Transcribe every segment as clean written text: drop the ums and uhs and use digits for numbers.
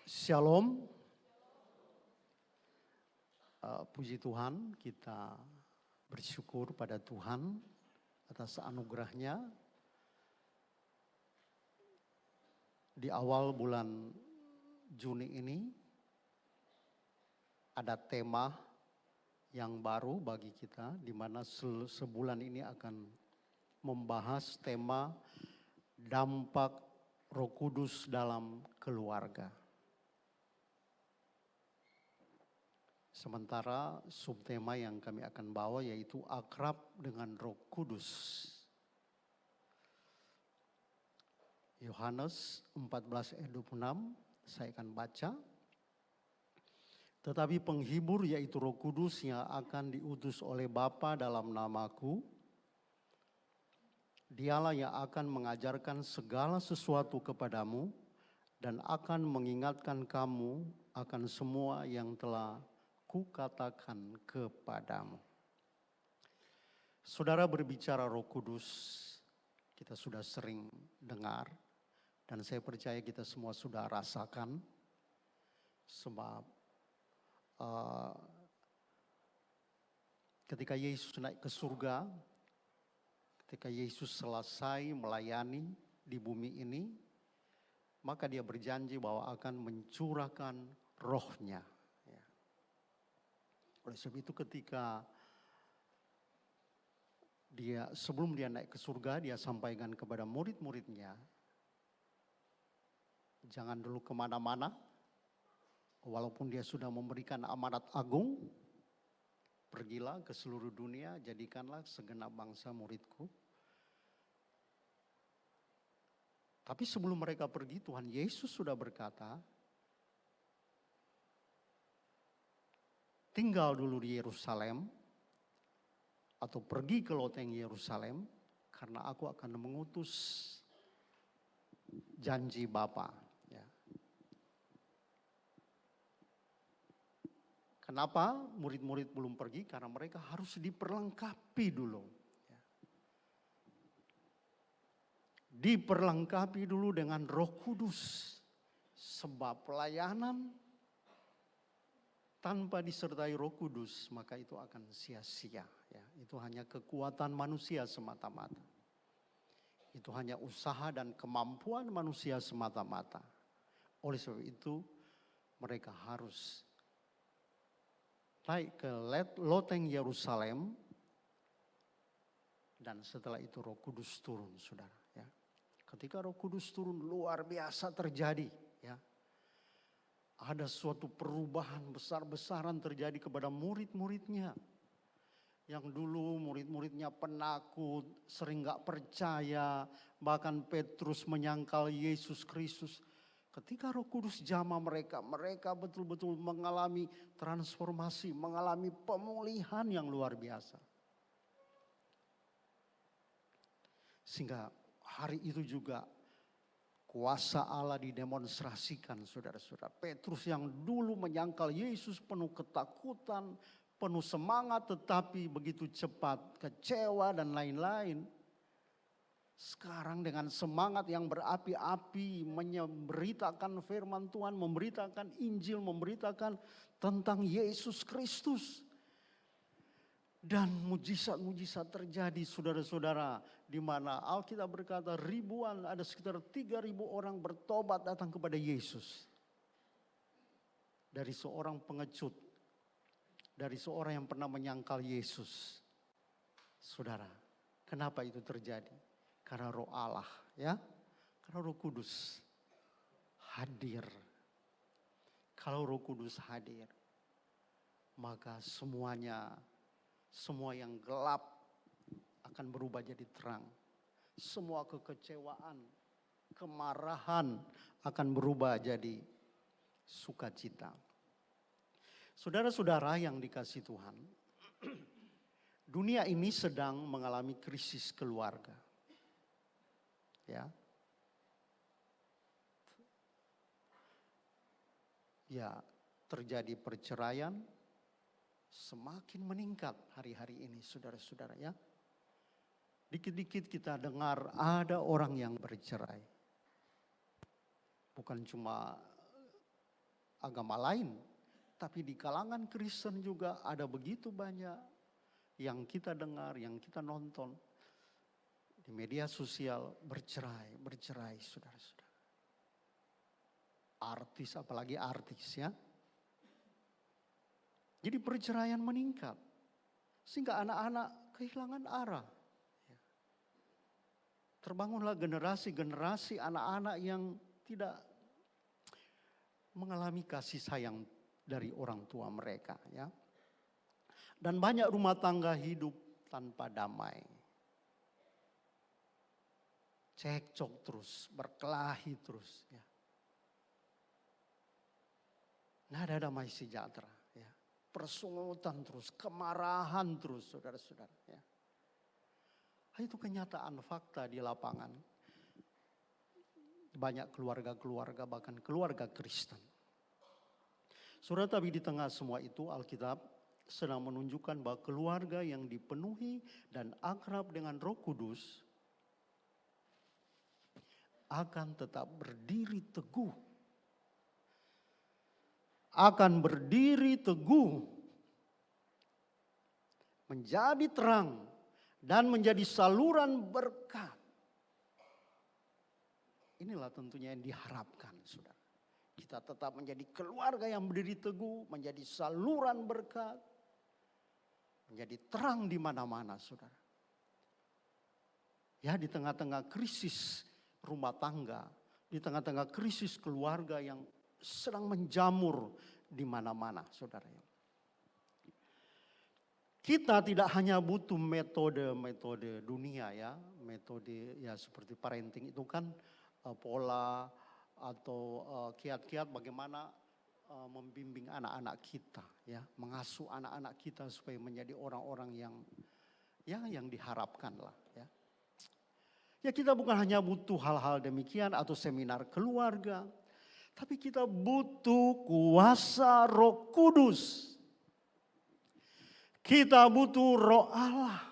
Shalom, puji Tuhan, kita bersyukur pada Tuhan atas anugerahnya. Di awal bulan Juni ini ada tema yang baru bagi kita, di mana sebulan ini akan membahas tema dampak Roh Kudus dalam keluarga. Sementara subtema yang kami akan bawa yaitu akrab dengan Roh Kudus. Yohanes 14:26 saya akan baca. Tetapi penghibur yaitu Roh Kudus yang akan diutus oleh Bapa dalam namaku, Dialah yang akan mengajarkan segala sesuatu kepadamu dan akan mengingatkan kamu akan semua yang telah kukatakan kepadamu. Saudara, berbicara Roh Kudus, kita sudah sering dengar dan saya percaya kita semua sudah rasakan. Sebab ketika Yesus naik ke surga, ketika Yesus selesai melayani di bumi ini, maka dia berjanji bahwa akan mencurahkan rohnya. Oleh sebab itu ketika sebelum dia naik ke surga, dia sampaikan kepada murid-muridnya, jangan dulu kemana-mana, walaupun dia sudah memberikan amanat agung, pergilah ke seluruh dunia, jadikanlah segenap bangsa muridku. Tapi sebelum mereka pergi, Tuhan Yesus sudah berkata, tinggal dulu di Yerusalem atau pergi ke loteng Yerusalem karena aku akan mengutus janji Bapa. Ya. Kenapa murid-murid belum pergi? Karena mereka harus diperlengkapi dulu. Ya. Diperlengkapi dulu dengan Roh Kudus. Sebab pelayanan tanpa disertai Roh Kudus, maka itu akan sia-sia. Ya, itu hanya kekuatan manusia semata-mata. Itu hanya usaha dan kemampuan manusia semata-mata. Oleh sebab itu, mereka harus naik ke loteng Yerusalem, dan setelah itu Roh Kudus turun, saudara. Ya. Ketika Roh Kudus turun, luar biasa terjadi. Ya. Ada suatu perubahan besar-besaran terjadi kepada murid-muridnya. Yang dulu murid-muridnya penakut, sering gak percaya, bahkan Petrus menyangkal Yesus Kristus. Ketika Roh Kudus jamah mereka, mereka betul-betul mengalami transformasi, mengalami pemulihan yang luar biasa. Sehingga hari itu juga kuasa Allah didemonstrasikan, saudara-saudara. Petrus yang dulu menyangkal Yesus penuh ketakutan, penuh semangat, tetapi begitu cepat kecewa dan lain-lain. Sekarang dengan semangat yang berapi-api memberitakan firman Tuhan, memberitakan Injil, memberitakan tentang Yesus Kristus. Dan mujizat-mujizat terjadi, saudara-saudara, di mana Alkitab berkata ribuan, ada sekitar 3.000 orang bertobat datang kepada Yesus. Dari seorang pengecut, dari seorang yang pernah menyangkal Yesus. Saudara, kenapa itu terjadi? Karena Roh Allah, ya, karena Roh Kudus hadir. Kalau Roh Kudus hadir, maka semua yang gelap akan berubah jadi terang. Semua kekecewaan, kemarahan akan berubah jadi sukacita. Saudara-saudara yang dikasihi Tuhan, dunia ini sedang mengalami krisis keluarga. Ya, terjadi perceraian, semakin meningkat hari-hari ini, saudara-saudara, ya. Dikit-dikit kita dengar ada orang yang bercerai. Bukan cuma agama lain. Tapi di kalangan Kristen juga ada begitu banyak yang kita dengar, yang kita nonton di media sosial bercerai, saudara-saudara. Artis, apalagi artis ya. Jadi perceraian meningkat. Sehingga anak-anak kehilangan arah. Terbangunlah generasi-generasi anak-anak yang tidak mengalami kasih sayang dari orang tua mereka ya. Dan banyak rumah tangga hidup tanpa damai. Cekcok terus, berkelahi terus ya. Nggak ada damai sejahtera ya. Persungutan terus, kemarahan terus saudara-saudara ya. Itu kenyataan fakta di lapangan. Banyak keluarga-keluarga, bahkan keluarga Kristen. Saudara, tapi di tengah semua itu Alkitab sedang menunjukkan bahwa keluarga yang dipenuhi dan akrab dengan Roh Kudus akan tetap berdiri teguh. Akan berdiri teguh. Menjadi terang dan menjadi saluran berkat. Inilah tentunya yang diharapkan, saudara. Kita tetap menjadi keluarga yang berdiri teguh, menjadi saluran berkat, menjadi terang di mana-mana, saudara. Ya, di tengah-tengah krisis rumah tangga, di tengah-tengah krisis keluarga yang sedang menjamur di mana-mana, saudara. Kita tidak hanya butuh metode-metode dunia ya, metode ya seperti parenting itu kan pola atau kiat-kiat bagaimana membimbing anak-anak kita ya, mengasuh anak-anak kita supaya menjadi orang-orang yang diharapkan lah ya. Ya kita bukan hanya butuh hal-hal demikian atau seminar keluarga, tapi kita butuh kuasa Roh Kudus. Kita butuh Roh Allah.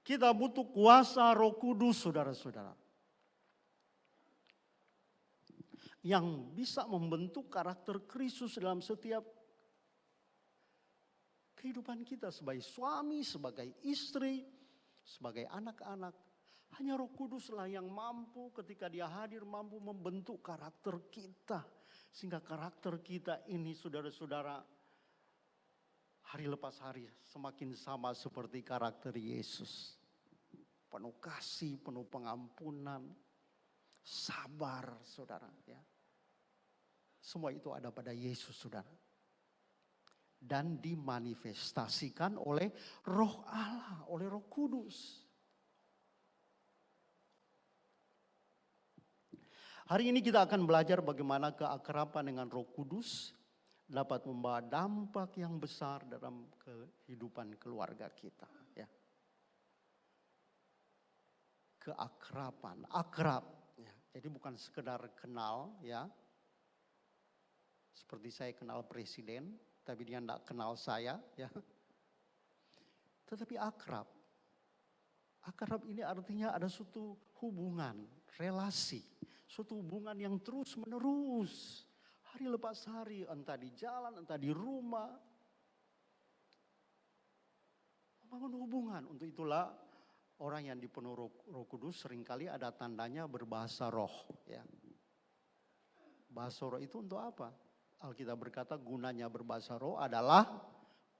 Kita butuh kuasa Roh Kudus, saudara-saudara. Yang bisa membentuk karakter Kristus dalam setiap kehidupan kita sebagai suami, sebagai istri, sebagai anak-anak. Hanya Roh Kuduslah yang mampu ketika Dia hadir mampu membentuk karakter kita. Sehingga karakter kita ini saudara-saudara hari lepas hari semakin sama seperti karakter Yesus. Penuh kasih, penuh pengampunan, sabar saudara ya. Semua itu ada pada Yesus saudara. Dan dimanifestasikan oleh Roh Allah, oleh Roh Kudus. Hari ini kita akan belajar bagaimana keakraban dengan Roh Kudus dapat membawa dampak yang besar dalam kehidupan keluarga kita. Ya. Keakraban, akrab. Ya. Jadi bukan sekedar kenal ya. Seperti saya kenal presiden, tapi dia tidak kenal saya. Ya. Tetapi akrab. Akrab ini artinya ada suatu hubungan, relasi. Suatu hubungan yang terus menerus. Hari lepas hari, entah di jalan, entah di rumah. Membangun hubungan. Untuk itulah orang yang dipenuhi Roh Kudus seringkali ada tandanya berbahasa roh. Ya. Bahasa roh itu untuk apa? Alkitab berkata gunanya berbahasa roh adalah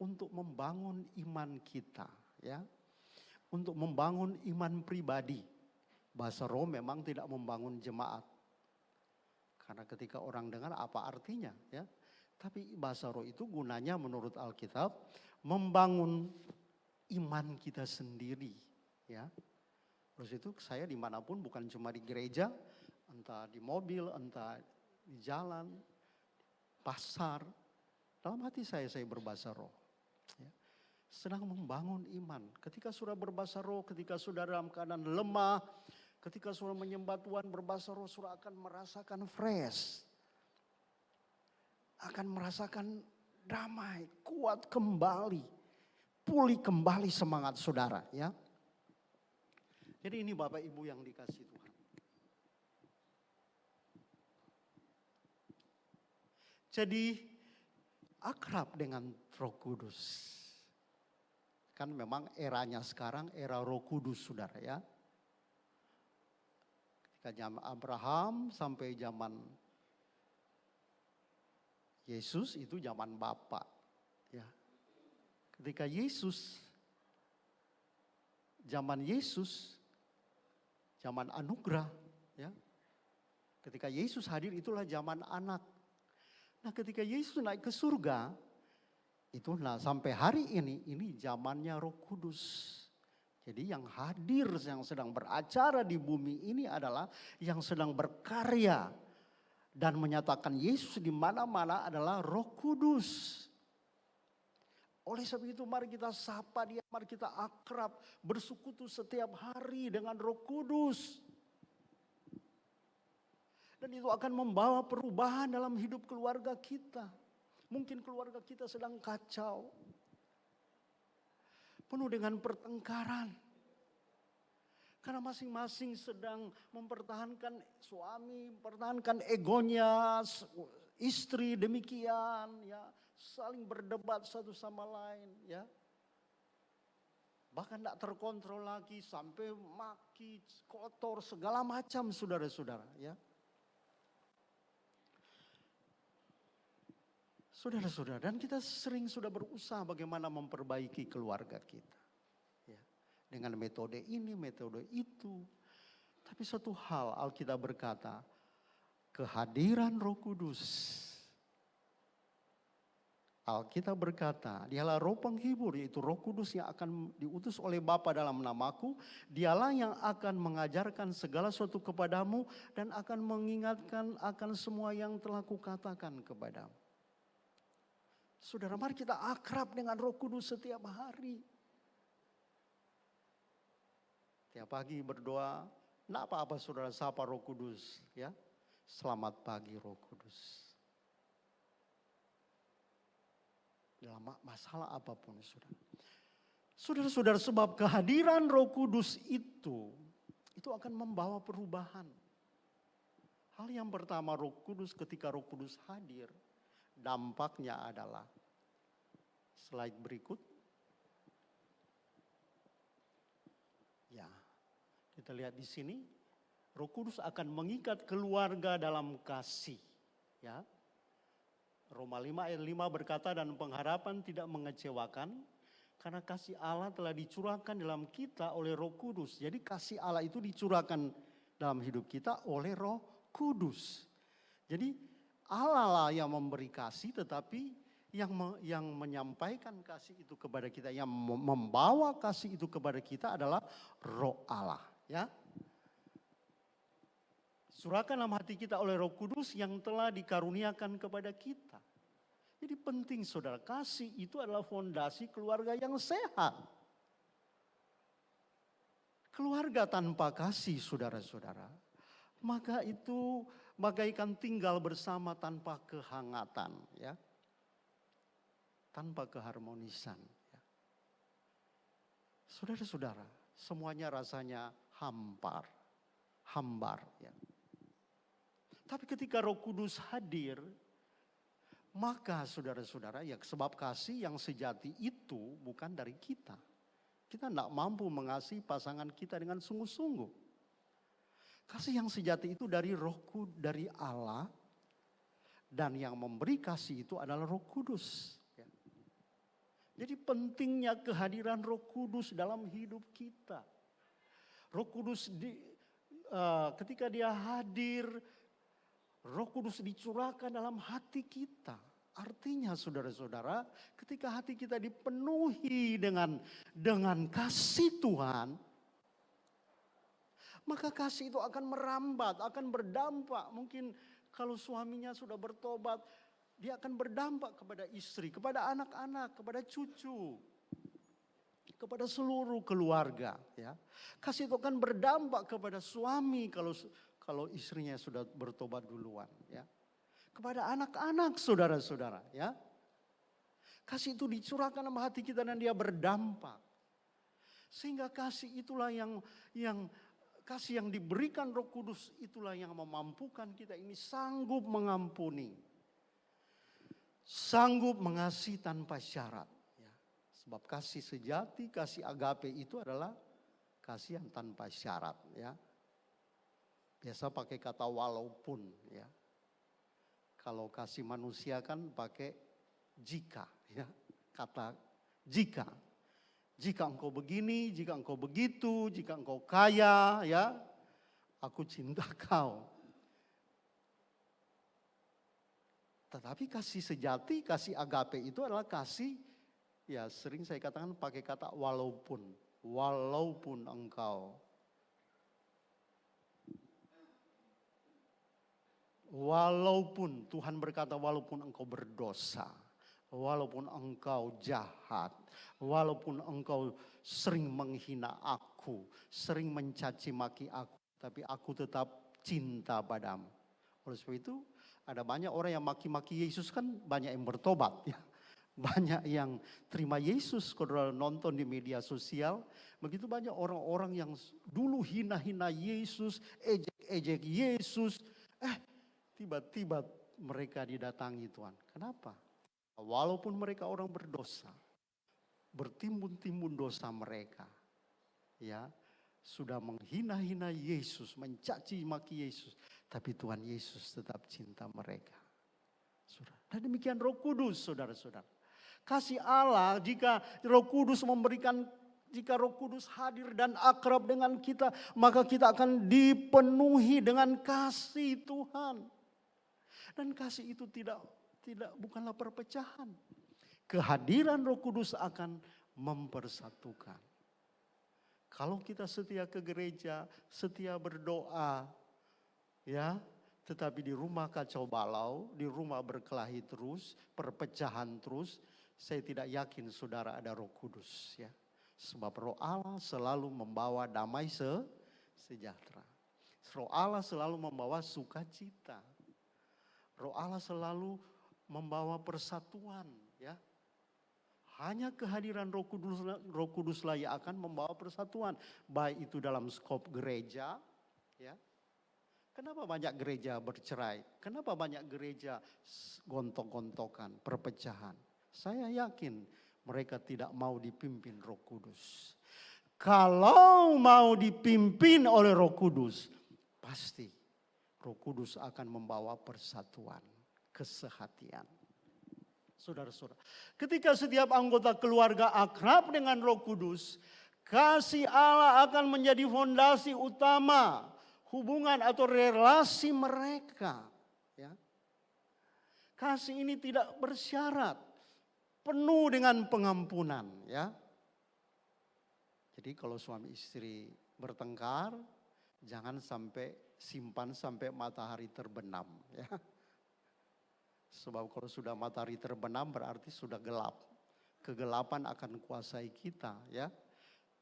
untuk membangun iman kita. Ya. Untuk membangun iman pribadi. Bahasa roh memang tidak membangun jemaat. Karena ketika orang dengar apa artinya ya. Tapi bahasa roh itu gunanya menurut Alkitab membangun iman kita sendiri ya. Terus itu saya dimanapun bukan cuma di gereja, entah di mobil, entah di jalan, pasar. Dalam hati saya berbahasa roh. Ya. Sedang membangun iman. Ketika saudara berbahasa roh, ketika saudara dalam keadaan lemah, ketika saudara menyembah Tuhan berbahasa roh, saudara akan merasakan fresh. Akan merasakan damai, kuat kembali. Pulih kembali semangat saudara ya. Jadi ini Bapak Ibu yang dikasihi Tuhan. jadi akrab dengan Roh Kudus. Kan memang eranya sekarang era Roh Kudus, saudara ya. Ketika zaman Abraham sampai zaman Yesus itu zaman Bapa. Ya. Ketika zaman Yesus, zaman anugerah. Ya. Ketika Yesus hadir itulah zaman anak. Nah ketika Yesus naik ke surga, itu sampai hari ini zamannya Roh Kudus. Jadi yang hadir, yang sedang beracara di bumi ini adalah yang sedang berkarya dan menyatakan Yesus di mana-mana adalah Roh Kudus. Oleh sebab itu mari kita sapa dia, mari kita akrab, bersekutu setiap hari dengan Roh Kudus. Dan itu akan membawa perubahan dalam hidup keluarga kita. Mungkin keluarga kita sedang kacau. Penuh dengan pertengkaran. Karena masing-masing sedang mempertahankan suami, mempertahankan egonya, istri demikian ya, saling berdebat satu sama lain ya. Bahkan tidak terkontrol lagi sampai maki, kotor, segala macam saudara-saudara ya. Saudara-saudara, dan kita sering sudah berusaha bagaimana memperbaiki keluarga kita. Ya, dengan metode ini, metode itu. Tapi satu hal Alkitab berkata, kehadiran Roh Kudus. Alkitab berkata, dialah roh penghibur, yaitu Roh Kudus yang akan diutus oleh Bapa dalam namaku. Dialah yang akan mengajarkan segala sesuatu kepadamu dan akan mengingatkan akan semua yang telah kukatakan kepadamu. Saudara, mari kita akrab dengan Roh Kudus setiap hari. Tiap pagi berdoa, enggak apa-apa saudara sapa Roh Kudus. Ya, selamat pagi Roh Kudus. Dalam masalah apapun saudara. Saudara-saudara, sebab kehadiran Roh Kudus itu akan membawa perubahan. Hal yang pertama ketika Roh Kudus hadir, dampaknya adalah slide berikut. Ya, kita lihat di sini, Roh Kudus akan mengikat keluarga dalam kasih. Ya, Roma 5 ayat 5 berkata, dan pengharapan tidak mengecewakan, karena kasih Allah telah dicurahkan dalam kita oleh Roh Kudus. Jadi kasih Allah itu dicurahkan dalam hidup kita oleh Roh Kudus. Jadi Allah lah yang memberi kasih, tetapi yang menyampaikan kasih itu kepada kita, yang membawa kasih itu kepada kita adalah Roh Allah. Ya, surahkan dalam hati kita oleh Roh Kudus yang telah dikaruniakan kepada kita. Jadi penting saudara, kasih itu adalah fondasi keluarga yang sehat. Keluarga tanpa kasih saudara-saudara, maka itu bagaikan tinggal bersama tanpa kehangatan, ya, tanpa keharmonisan. Ya. Saudara-saudara, semuanya rasanya hambar. Ya. Tapi ketika Roh Kudus hadir, maka saudara-saudara, ya sebab kasih yang sejati itu bukan dari kita. Kita tidak mampu mengasihi pasangan kita dengan sungguh-sungguh. Kasih yang sejati itu dari dari Allah, dan yang memberi kasih itu adalah Roh Kudus. Ya. Jadi pentingnya kehadiran Roh Kudus dalam hidup kita. Roh Kudus ketika dia hadir, Roh Kudus dicurahkan dalam hati kita. Artinya saudara-saudara, ketika hati kita dipenuhi dengan kasih Tuhan, maka kasih itu akan merambat, akan berdampak. Mungkin kalau suaminya sudah bertobat, dia akan berdampak kepada istri, kepada anak-anak, kepada cucu, kepada seluruh keluarga. Ya, kasih itu akan berdampak kepada suami kalau istrinya sudah bertobat duluan. Ya, kepada anak-anak saudara-saudara. Ya, kasih itu dicurahkan dalam hati kita dan dia berdampak. Sehingga kasih itulah kasih yang diberikan Roh Kudus itulah yang memampukan kita ini sanggup mengampuni. sanggup mengasihi tanpa syarat. Ya. Sebab kasih sejati, kasih agape itu adalah kasih yang tanpa syarat. Ya. Biasa pakai kata walaupun. Ya. Kalau kasih manusia kan pakai jika. Ya. Kata jika. Jika engkau begini, jika engkau begitu, jika engkau kaya, ya, aku cinta kau. Tetapi kasih sejati, kasih agape itu adalah kasih, ya sering saya katakan pakai kata walaupun. Walaupun engkau. Walaupun Tuhan berkata walaupun engkau berdosa. Walaupun engkau jahat, walaupun engkau sering menghina aku, sering mencaci maki aku, tapi aku tetap cinta padamu. Oleh sebab itu ada banyak orang yang maki-maki Yesus kan banyak yang bertobat. Ya. Banyak yang terima Yesus. Kalau nonton di media sosial, begitu banyak orang-orang yang dulu hina-hina Yesus, ejek-ejek Yesus. Tiba-tiba mereka didatangi Tuhan. Kenapa? Walaupun mereka orang berdosa, bertimbun-timbun dosa mereka, ya sudah menghina-hina Yesus, mencaci maki Yesus, tapi Tuhan Yesus tetap cinta mereka. Dan demikian Roh Kudus, saudara-saudara. Kasih Allah jika Roh Kudus jika Roh Kudus hadir dan akrab dengan kita, maka kita akan dipenuhi dengan kasih Tuhan. Dan kasih itu bukanlah perpecahan. Kehadiran Roh Kudus akan mempersatukan. Kalau kita setia ke gereja, setia berdoa, ya, tetapi di rumah kacau balau, di rumah berkelahi terus, perpecahan terus, saya tidak yakin saudara ada Roh Kudus, ya. Sebab Roh Allah selalu membawa damai sejahtera. Roh Allah selalu membawa sukacita. Roh Allah selalu membawa persatuan, ya. Hanya kehadiran Roh Kuduslah yang akan membawa persatuan, baik itu dalam skop gereja, ya. Kenapa banyak gereja bercerai? Kenapa banyak gereja gontok-gontokan, perpecahan? Saya yakin mereka tidak mau dipimpin Roh Kudus. Kalau mau dipimpin oleh Roh Kudus, pasti Roh Kudus akan membawa persatuan, kesehatian. Saudara-saudara, ketika setiap anggota keluarga akrab dengan Roh Kudus, kasih Allah akan menjadi fondasi utama hubungan atau relasi mereka. Ya. Kasih ini tidak bersyarat, penuh dengan pengampunan. Ya. Jadi kalau suami istri bertengkar, jangan simpan sampai matahari terbenam. Ya. Sebab kalau sudah matahari terbenam berarti sudah gelap. Kegelapan akan kuasai kita, ya.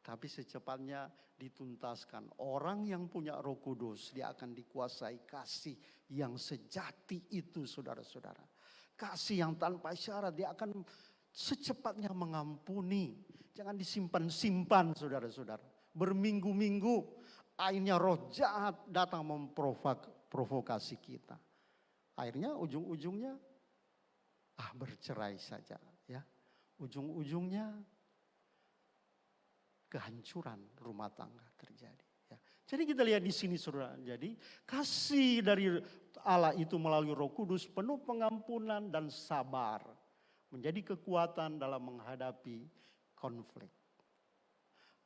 Tapi secepatnya dituntaskan. Orang yang punya Roh Kudus, dia akan dikuasai kasih yang sejati itu, saudara-saudara. Kasih yang tanpa syarat, dia akan secepatnya mengampuni. Jangan disimpan-simpan, saudara-saudara. Berminggu-minggu, akhirnya roh jahat datang memprovokasi kita. Akhirnya ujung-ujungnya bercerai saja, ya. Ujung-ujungnya kehancuran rumah tangga terjadi, ya. Jadi kita lihat di sini, saudara. Jadi kasih dari Allah itu melalui Roh Kudus penuh pengampunan dan sabar, menjadi kekuatan dalam menghadapi konflik.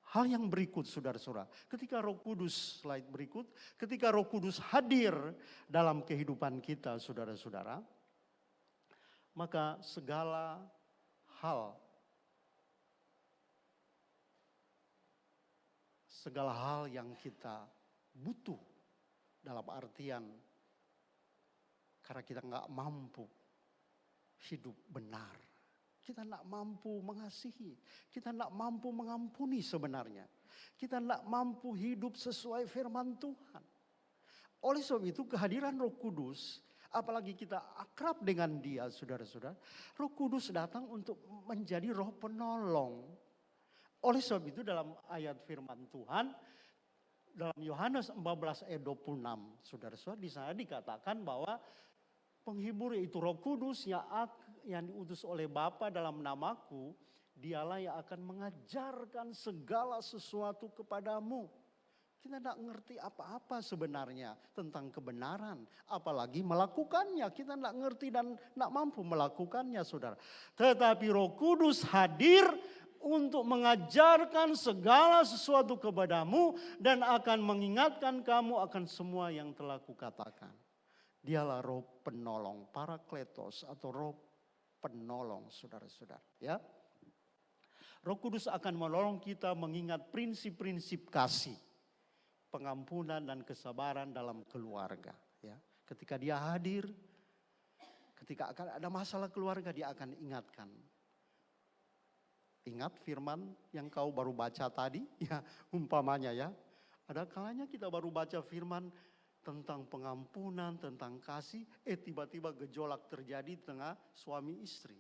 Hal yang berikut, saudara-saudara, ketika Roh Kudus, slide berikut, ketika Roh Kudus hadir dalam kehidupan kita, saudara-saudara, maka segala hal yang kita butuh dalam artian karena kita nggak mampu hidup benar. Kita tidak mampu mengasihi, kita tidak mampu mengampuni sebenarnya. Kita tidak mampu hidup sesuai firman Tuhan. Oleh sebab itu kehadiran Roh Kudus, apalagi kita akrab dengan Dia, saudara-saudara, Roh Kudus datang untuk menjadi roh penolong. Oleh sebab itu dalam ayat firman Tuhan, dalam Yohanes 14 ayat 26, saudara-saudara, di sana dikatakan bahwa penghibur yaitu Roh Kudus yang yang diutus oleh Bapa dalam namaku, dialah yang akan mengajarkan segala sesuatu kepadamu. Kita tidak ngerti apa-apa sebenarnya tentang kebenaran. Apalagi melakukannya. Kita tidak ngerti dan tidak mampu melakukannya, saudara. Tetapi Roh Kudus hadir untuk mengajarkan segala sesuatu kepadamu dan akan mengingatkan kamu akan semua yang telah kukatakan. Dialah Roh penolong, Parakletos atau Roh penolong, saudara-saudara. Ya. Roh Kudus akan menolong kita mengingat prinsip-prinsip kasih, pengampunan dan kesabaran dalam keluarga. Ya. Ketika dia hadir, ketika akan ada masalah keluarga, dia akan ingatkan. Ingat firman yang kau baru baca tadi, ya umpamanya ya. Ada kalanya kita baru baca firman tentang pengampunan, tentang kasih, tiba-tiba gejolak terjadi di tengah suami istri.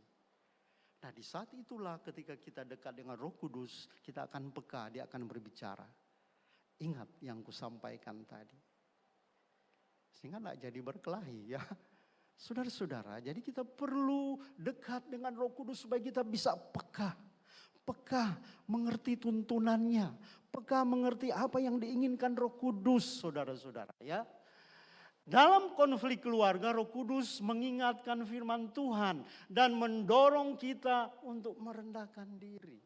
Nah di saat itulah ketika kita dekat dengan Roh Kudus, kita akan peka, dia akan berbicara. Ingat yang kusampaikan tadi. Sehingga tidak jadi berkelahi ya. Saudara-saudara, jadi kita perlu dekat dengan Roh Kudus supaya kita bisa peka. Peka mengerti tuntunannya. Peka mengerti apa yang diinginkan Roh Kudus, saudara-saudara ya. Dalam konflik keluarga, Roh Kudus mengingatkan firman Tuhan dan mendorong kita untuk merendahkan diri.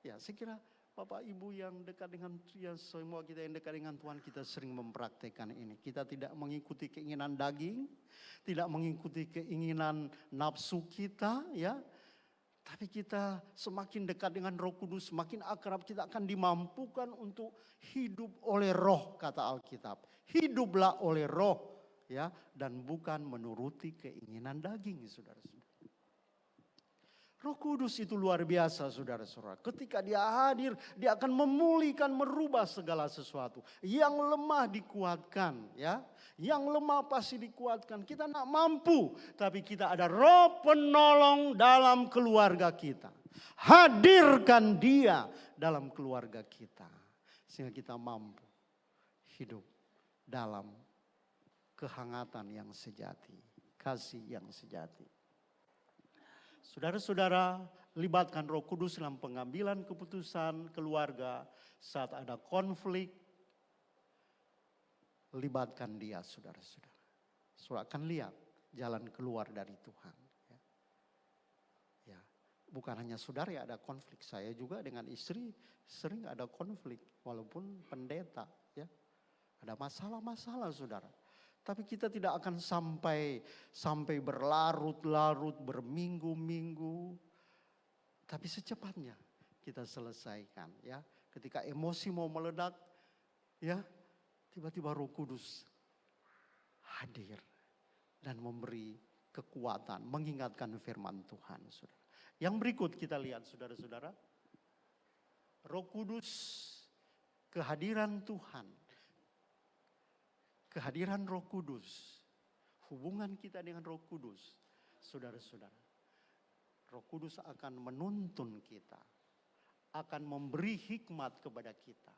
Ya, saya kira Bapak Ibu yang dekat dengan ya, semua kita yang dekat dengan Tuhan, kita sering mempraktekkan ini. Kita tidak mengikuti keinginan daging, tidak mengikuti keinginan nafsu kita ya. Tapi kita semakin dekat dengan Roh Kudus, semakin akrab, kita akan dimampukan untuk hidup oleh Roh, kata Alkitab. Hiduplah oleh Roh ya, dan bukan menuruti keinginan daging, saudara-saudara. Roh Kudus itu luar biasa, saudara-saudara. Ketika dia hadir, dia akan memulihkan, merubah segala sesuatu. Yang lemah dikuatkan, ya. Yang lemah pasti dikuatkan. Kita tidak mampu, tapi kita ada Roh penolong dalam keluarga kita. Hadirkan dia dalam keluarga kita. Sehingga kita mampu hidup dalam kehangatan yang sejati. Kasih yang sejati. Saudara-saudara, libatkan Roh Kudus dalam pengambilan keputusan keluarga saat ada konflik. Libatkan dia, saudara-saudara. Saudara akan lihat jalan keluar dari Tuhan. Ya. Bukan hanya saudara yang ada konflik, saya juga dengan istri sering ada konflik, walaupun pendeta. Ya. Ada masalah-masalah, saudara. Tapi kita tidak akan sampai berlarut-larut, berminggu-minggu. Tapi secepatnya kita selesaikan ya. Ketika emosi mau meledak ya, tiba-tiba Roh Kudus hadir dan memberi kekuatan, mengingatkan firman Tuhan, saudara. Yang berikut kita lihat, saudara-saudara. Roh Kudus, kehadiran Tuhan. Kehadiran Roh Kudus, hubungan kita dengan Roh Kudus, saudara-saudara. Roh Kudus akan menuntun kita, akan memberi hikmat kepada kita.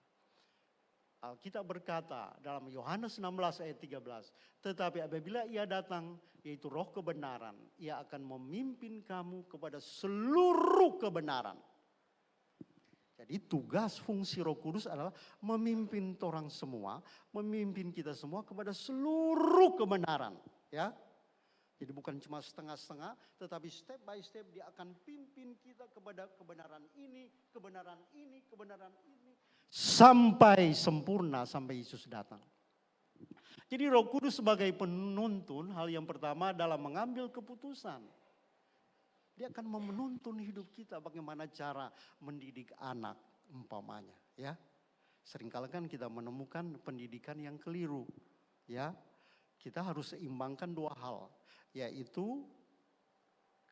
Alkitab berkata dalam Yohanes 16 ayat 13, tetapi apabila ia datang, yaitu Roh kebenaran, ia akan memimpin kamu kepada seluruh kebenaran. Jadi tugas fungsi Roh Kudus adalah memimpin orang semua, memimpin kita semua kepada seluruh kebenaran. Ya, jadi bukan cuma setengah-setengah, tetapi step by step dia akan pimpin kita kepada kebenaran ini, kebenaran ini, kebenaran ini. Sampai sempurna, sampai Yesus datang. Jadi Roh Kudus sebagai penuntun, hal yang pertama adalah mengambil keputusan. Dia akan menuntun hidup kita bagaimana cara mendidik anak umpamanya ya. Seringkali kan kita menemukan pendidikan yang keliru ya. Kita harus seimbangkan dua hal, yaitu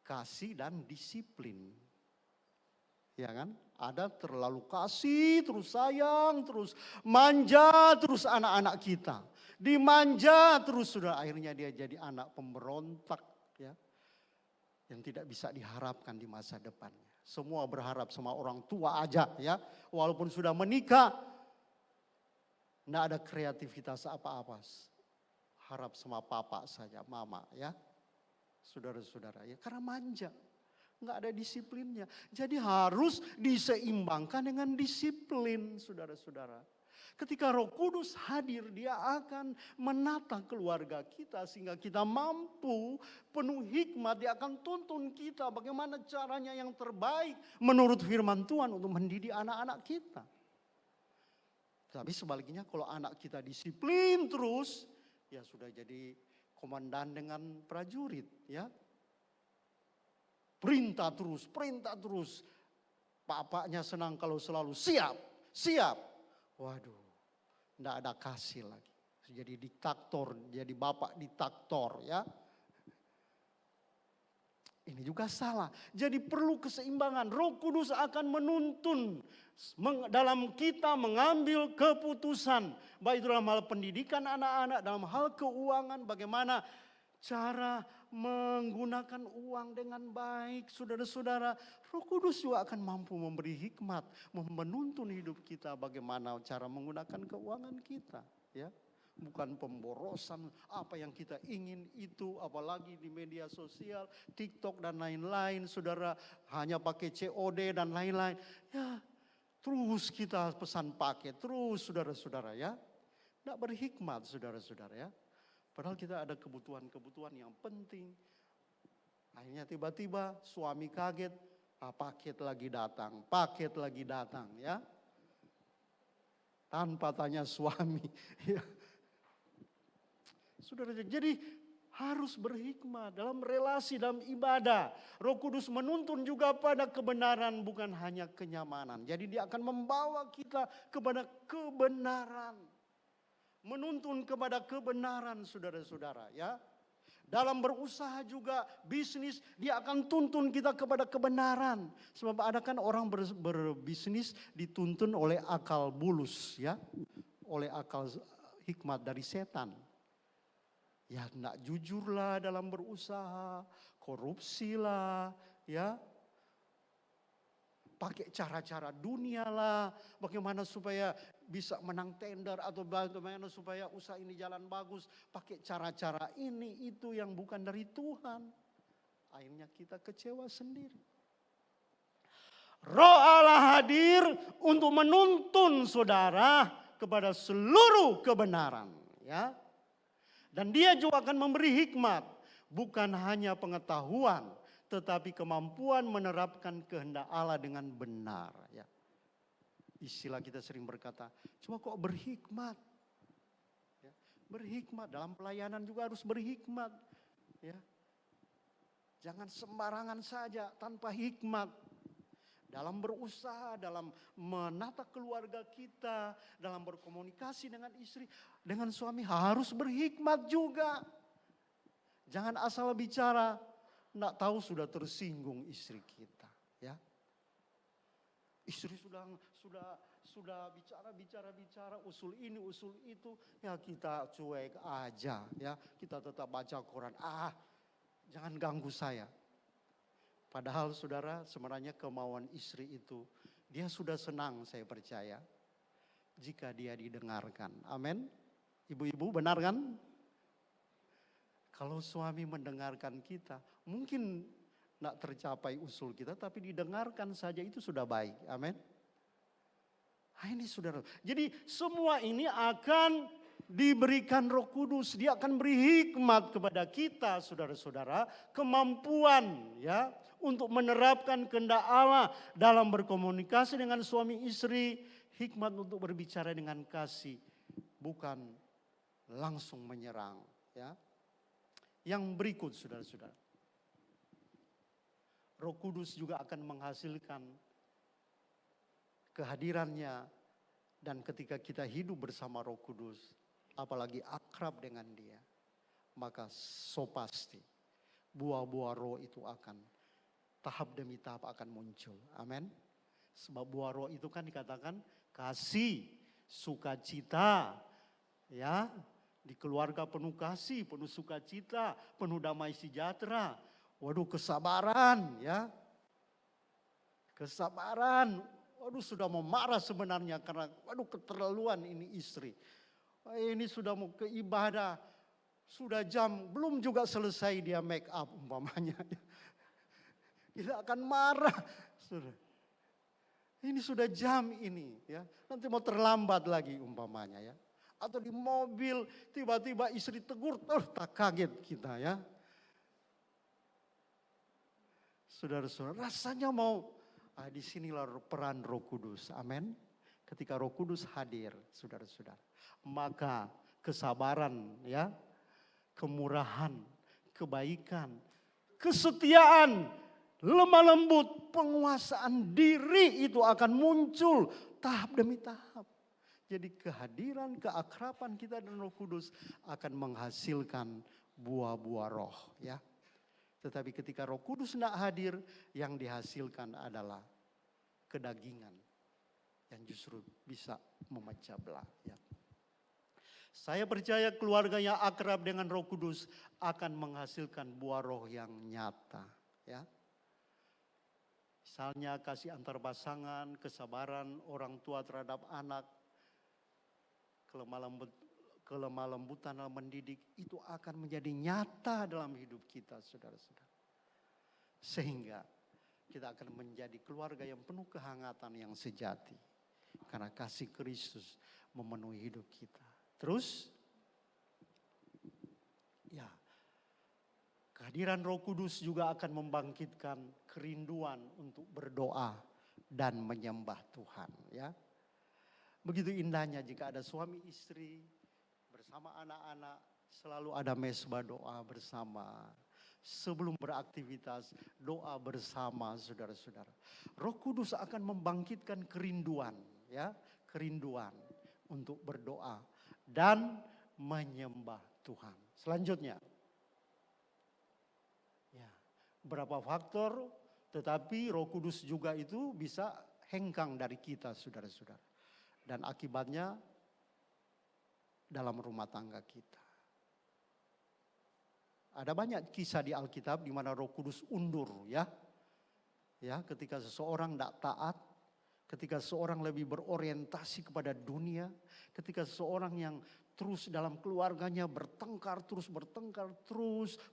kasih dan disiplin. Ya kan? Ada terlalu kasih, terus sayang, terus manja, terus anak-anak kita. Dimanja terus sudah akhirnya dia jadi anak pemberontak ya. Yang tidak bisa diharapkan di masa depannya. Semua berharap sama orang tua aja ya. Walaupun sudah menikah, tidak ada kreativitas apa-apa. Harap sama papa saja, mama ya. saudara-saudara ya, karena manja. Nggak ada disiplinnya. Jadi harus diseimbangkan dengan disiplin, saudara-saudara. Ketika Roh Kudus hadir, dia akan menata keluarga kita sehingga kita mampu penuh hikmat. Dia akan tuntun kita bagaimana caranya yang terbaik menurut firman Tuhan untuk mendidik anak-anak kita. Tapi sebaliknya kalau anak kita disiplin terus, ya sudah jadi komandan dengan prajurit, ya. Perintah terus. Bapaknya senang kalau selalu siap. Waduh, enggak ada kasih lagi. Jadi diktator, jadi bapak diktator, ya. Ini juga salah. Jadi perlu keseimbangan. Roh Kudus akan menuntun dalam kita mengambil keputusan. Baik dalam hal pendidikan anak-anak, dalam hal keuangan, bagaimana cara menggunakan uang dengan baik. Saudara-saudara, Roh Kudus juga akan mampu memberi hikmat, menuntun hidup kita bagaimana cara menggunakan keuangan kita, ya. Bukan pemborosan apa yang kita ingin itu, apalagi di media sosial, TikTok dan lain-lain, saudara, hanya pakai COD dan lain-lain. Ya, terus kita pesan paket, terus saudara-saudara, ya. Tidak berhikmat, saudara-saudara, ya. Padahal kita ada kebutuhan-kebutuhan yang penting. Akhirnya tiba-tiba suami kaget, paket lagi datang, ya. Tanpa tanya suami, ya. Saudara, jadi harus berhikmat dalam relasi, dalam ibadah. Roh Kudus menuntun juga pada kebenaran, bukan hanya kenyamanan. Jadi dia akan membawa kita kepada kebenaran. Menuntun kepada kebenaran, saudara-saudara, ya. Dalam berusaha juga, bisnis, dia akan tuntun kita kepada kebenaran. Sebab ada kan orang berbisnis dituntun oleh akal bulus, ya. Oleh akal hikmat dari setan. Ya, enggak jujurlah dalam berusaha, korupsilah, ya. Pakai cara-cara dunia lah, bagaimana supaya bisa menang tender atau bagaimana supaya usaha ini jalan bagus. Pakai cara-cara ini itu yang bukan dari Tuhan. Akhirnya kita kecewa sendiri. Roh Allah hadir untuk menuntun saudara kepada seluruh kebenaran, ya. Dan dia juga akan memberi hikmat, bukan hanya pengetahuan, tetapi kemampuan menerapkan kehendak Allah dengan benar. Ya. Istilah kita sering berkata, cuma kok berhikmat? Ya. Berhikmat, dalam pelayanan juga harus berhikmat. Ya. Jangan sembarangan saja tanpa hikmat. Dalam berusaha, dalam menata keluarga kita, dalam berkomunikasi dengan istri, dengan suami harus berhikmat juga. Jangan asal bicara, enggak tahu sudah tersinggung istri kita, ya. Istri sudah bicara usul ini, usul itu, ya kita cuek aja, ya. Kita tetap baca Quran. Jangan ganggu saya. Padahal saudara, sebenarnya kemauan istri itu, dia sudah senang, saya percaya, jika dia didengarkan. Amin. Ibu-ibu benar kan? Kalau suami mendengarkan kita, mungkin tidak tercapai usul kita, tapi didengarkan saja itu sudah baik. Amin. Ini saudara. Jadi semua ini akan diberikan Roh Kudus. Dia akan beri hikmat kepada kita, saudara-saudara, kemampuan, ya, untuk menerapkan kehendak Allah dalam berkomunikasi dengan suami istri, hikmat untuk berbicara dengan kasih, bukan langsung menyerang, ya. Yang berikut, saudara-saudara, Roh Kudus juga akan menghasilkan kehadirannya, dan ketika kita hidup bersama Roh Kudus, apalagi akrab dengan dia, maka so pasti buah-buah roh itu akan tahap demi tahap akan muncul. Amin. Sebab buah roh itu kan dikatakan kasih, sukacita, ya. Di keluarga penuh kasih, penuh sukacita, penuh damai sejahtera. Waduh, kesabaran, ya. Kesabaran. Waduh, sudah mau marah sebenarnya karena waduh keterlaluan ini istri. Ini sudah mau ke ibadah. Sudah jam, belum juga selesai dia make up umpamanya. Kita akan marah. Ini sudah jam ini ya. Nanti mau terlambat lagi umpamanya ya. Atau di mobil tiba-tiba istri tegur, tak kaget kita ya. Saudara-saudara, rasanya mau, disinilah peran Roh Kudus. Amin. Ketika Roh Kudus hadir, saudara-saudara, maka kesabaran ya, kemurahan, kebaikan, kesetiaan, lemah lembut, penguasaan diri itu akan muncul tahap demi tahap. Jadi kehadiran, keakraban kita dan Roh Kudus akan menghasilkan buah-buah roh ya. Tetapi ketika Roh Kudus tidak hadir, yang dihasilkan adalah kedagingan yang justru bisa memecah belah ya. Saya percaya keluarga yang akrab dengan Roh Kudus akan menghasilkan buah roh yang nyata ya. Misalnya kasih antar pasangan, kesabaran orang tua terhadap anak, kelemah lembutan dalam mendidik, itu akan menjadi nyata dalam hidup kita, saudara-saudara. Sehingga kita akan menjadi keluarga yang penuh kehangatan yang sejati. Karena kasih Kristus memenuhi hidup kita. Terus, ya, kehadiran Roh Kudus juga akan membangkitkan kerinduan untuk berdoa dan menyembah Tuhan. Ya, begitu indahnya jika ada suami istri bersama anak-anak, selalu ada mesbah doa bersama. Sebelum beraktivitas, doa bersama saudara-saudara. Roh Kudus akan membangkitkan kerinduan, ya, kerinduan untuk berdoa dan menyembah Tuhan. Selanjutnya, ya, berapa faktor, tetapi Roh Kudus juga itu bisa hengkang dari kita, saudara-saudara. Dan akibatnya dalam rumah tangga kita. Ada banyak kisah di Alkitab di mana Roh Kudus undur ya. Ya, ketika seseorang tidak taat, ketika seseorang lebih berorientasi kepada dunia, ketika seseorang yang terus dalam keluarganya bertengkar, terus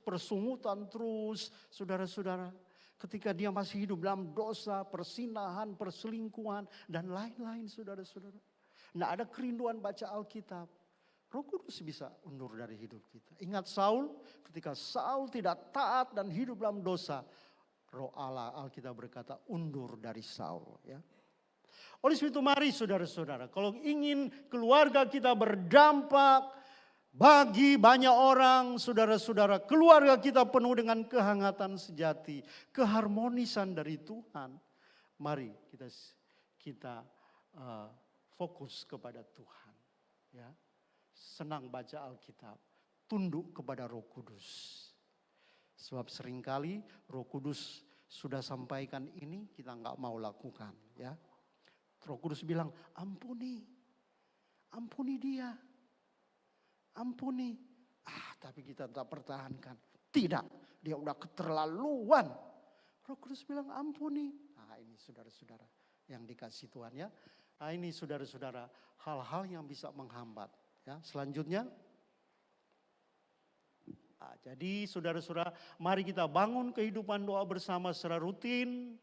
persungutan terus, saudara-saudara. Ketika dia masih hidup dalam dosa, persinahan, perselingkuhan, dan lain-lain saudara-saudara. Tidak ada kerinduan baca Alkitab. Roh Kudus bisa undur dari hidup kita. Ingat Saul, ketika Saul tidak taat dan hidup dalam dosa, Roh Allah, Alkitab berkata, undur dari Saul. Ya. Oleh sebab itu mari saudara-saudara, kalau ingin keluarga kita berdampak bagi banyak orang, saudara-saudara, keluarga kita penuh dengan kehangatan sejati, keharmonisan dari Tuhan. Mari kita fokus kepada Tuhan. Ya. Senang baca Alkitab, tunduk kepada Roh Kudus. Sebab seringkali Roh Kudus sudah sampaikan ini, kita nggak mau lakukan. Ya, Roh Kudus bilang, ampuni dia, ampuni. Tapi kita tak pertahankan. Tidak, dia udah keterlaluan. Roh Kudus bilang ampuni. Ini saudara-saudara yang dikasih Tuhan ya. Ini saudara-saudara hal-hal yang bisa menghambat. Ya, selanjutnya, jadi saudara-saudara, mari kita bangun kehidupan doa bersama secara rutin.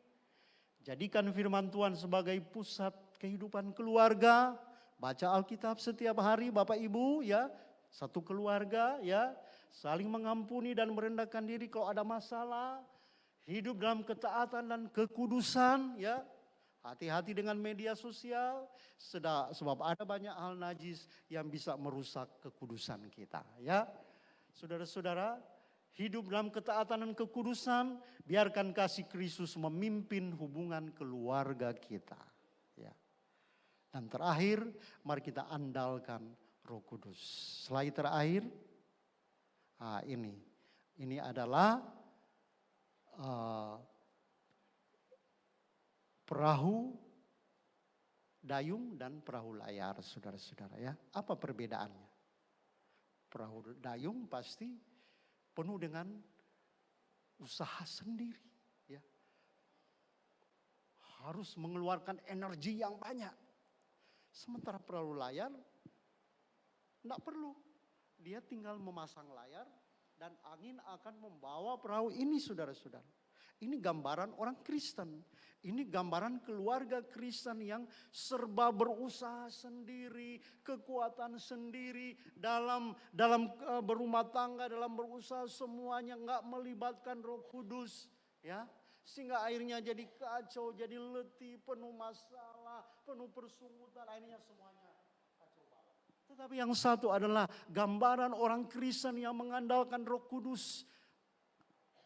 Jadikan firman Tuhan sebagai pusat kehidupan keluarga. Baca Alkitab setiap hari Bapak Ibu ya, satu keluarga ya, saling mengampuni dan merendahkan diri kalau ada masalah. Hidup dalam ketaatan dan kekudusan ya. Hati-hati dengan media sosial, sebab ada banyak hal najis yang bisa merusak kekudusan kita. Ya, saudara-saudara, hidup dalam ketaatan dan kekudusan, biarkan kasih Kristus memimpin hubungan keluarga kita. Ya. Dan terakhir, mari kita andalkan Roh Kudus. Slide terakhir, ini adalah perahu dayung dan perahu layar, saudara-saudara ya. Apa perbedaannya? Perahu dayung pasti penuh dengan usaha sendiri, ya. Harus mengeluarkan energi yang banyak. Sementara perahu layar tidak perlu. dia tinggal memasang layar dan angin akan membawa perahu ini, saudara-saudara. Ini gambaran orang Kristen. Ini gambaran keluarga Kristen yang serba berusaha sendiri, kekuatan sendiri dalam berumah tangga, dalam berusaha semuanya nggak melibatkan Roh Kudus, ya. Sehingga akhirnya jadi kacau, jadi letih, penuh masalah, penuh persungutan, akhirnya semuanya kacau balau. Tetapi yang satu adalah gambaran orang Kristen yang mengandalkan Roh Kudus.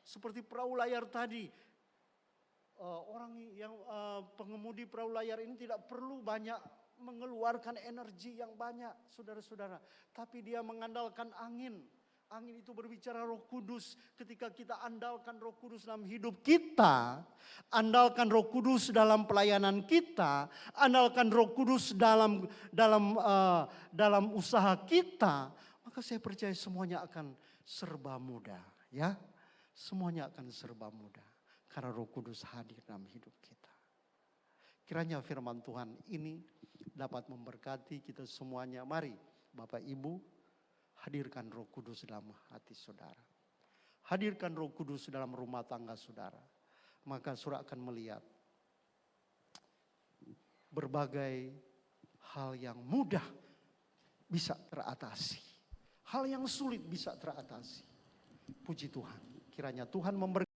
Seperti perahu layar tadi, orang yang pengemudi perahu layar ini tidak perlu banyak mengeluarkan energi yang banyak, saudara-saudara. Tapi dia mengandalkan angin. Angin itu berbicara Roh Kudus. Ketika kita andalkan Roh Kudus dalam hidup kita, andalkan Roh Kudus dalam pelayanan kita, andalkan Roh Kudus dalam usaha kita, maka saya percaya semuanya akan serba mudah, ya. Semuanya akan serba mudah karena Roh Kudus hadir dalam hidup kita. Kiranya firman Tuhan ini dapat memberkati kita semuanya. Mari Bapak Ibu, hadirkan Roh Kudus dalam hati saudara. Hadirkan Roh Kudus dalam rumah tangga saudara. Maka saudara akan melihat berbagai hal yang mudah bisa teratasi. Hal yang sulit bisa teratasi. Puji Tuhan. Kiranya Tuhan memberkati.